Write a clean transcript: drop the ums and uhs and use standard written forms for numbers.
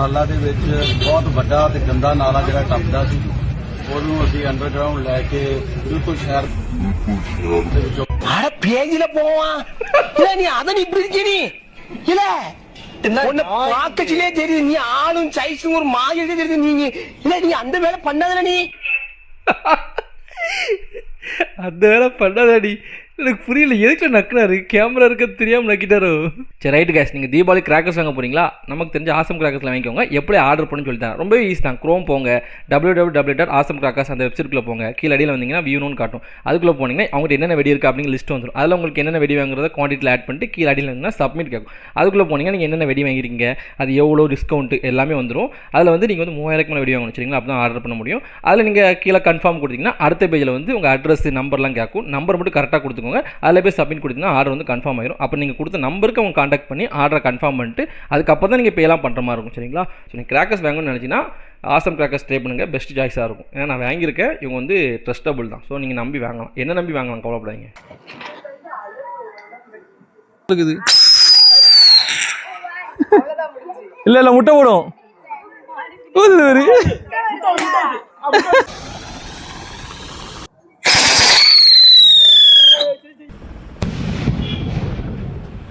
ਨਾਲਾ ਦੇ ਵਿੱਚ ਬਹੁਤ ਵੱਡਾ ਤੇ ਗੰਦਾ ਨਾਲਾ ਜਿਹੜਾ ਟੱਪਦਾ ਸੀ ਉਹਨੂੰ ਅਸੀਂ ਅੰਡਰਗਰਾਉਂਡ ਲੈ ਕੇ ਬਿਲਕੁਲ ਸ਼ਹਿਰ ਦੇ ਵਿੱਚੋਂ அட பேஜில போவான் இல்ல நீ அத இப்படி இருக்க நீ இல்ல உன்னை பாக்கச்சிலே தெரியுது நீ ஆளும் சைஸும் ஒரு மாதிரி தெரியுது நீங்க இல்ல நீ அந்த வேலை பண்ணாதல நீ அந்த வேலை பண்ணாதாடி எனக்கு புரியல எதுக்கு நக்குனாரு கேமரா இருக்க தெரியாமல் நக்கிட்டாரோ. சரி ரைட்டு கேஸ், நீங்கள் தீபாவளி கிராக்கர்ஸ் வாங்க போகிறீங்களா? நமக்கு தெரிஞ்ச ஆசம் கிராக்கர்ஸில் வாங்கிக்கோங்க. எப்படி ஆர்டர் பண்ணி சொல்லிட்டாங்க, ரொம்பவே ஈஸி தான். க்ரோம் போங்க, www.asamcrackers அந்த வெப்சைட்டுக்குள்ளே போங்க. கீழே அடியில் வந்தீங்கன்னா வியூன்னு காட்டும். அதுக்குள்ளே போனீங்கன்னா அவங்கள்ட்ட என்னென்ன வெடி இருக்குது அப்படிங்கிற லிஸ்ட் வந்துடும். அதில் உங்களுக்கு என்னென்ன வெடி வாங்குறத குவான்டிட்டியில் ஆட் பண்ணிட்டு கீழே அடியில் வந்தீங்கன்னா சப்மிட் கேட்கும். அதுக்குள்ளே போனீங்கன்னா நீங்கள் என்னென்ன வெடி வாங்கிருக்கீங்க, அது எவ்வளோ டிஸ்கவுண்ட் எல்லாமே வந்துடும். அதில் வந்து நீங்கள் வந்து 3000 மேலே வெடி வாங்கணும் சரிங்களா, அப்போ தான் ஆர்டர் பண்ண முடியும். அதில் நீங்கள் கீழே கன்ஃபார்ம் கொடுத்தீங்கன்னா அடுத்த பேஜில் வந்து உங்கள் அட்ரஸ் நம்பர்லாம் கேட்கும். நம்பர் மட்டும் கரெக்டாக கொடுத்துக்கோங்க. அதில் போய் சப்மிட் கொடுத்தீங்கன்னா ஆர்டர் வந்து கன்ஃபார்ம் ஆயிரும். அப்போ நீங்கள் கொடுத்த நம்பருக்கு அவங்க காண்டாக்ட் பண்ணி ஆர்டரை கன்ஃபார்ம் பண்ணிட்டு அதுக்கப்புறம் தான் நீங்கள் பேலாம் பண்ணுற மாதிரி இருக்கும் சரிங்களா. ஸோ நீங்கள் கிராக்கர்ஸ் வாங்கணும்னு நினச்சிங்கன்னா ஆசம் கிராக்கர்ஸ் ட்ரை பண்ணுங்கள், பெஸ்ட் சாய்ஸாக இருக்கும். ஏன்னா நான் வாங்கியிருக்கேன், இவங்க வந்து ட்ரஸ்டபுள் தான். ஸோ நீங்கள் நம்பி வாங்கலாம், என்ன நம்பி வாங்கலாம், கவலைப்படாதீங்க. இருக்குது இல்லை முட்டை போடும்.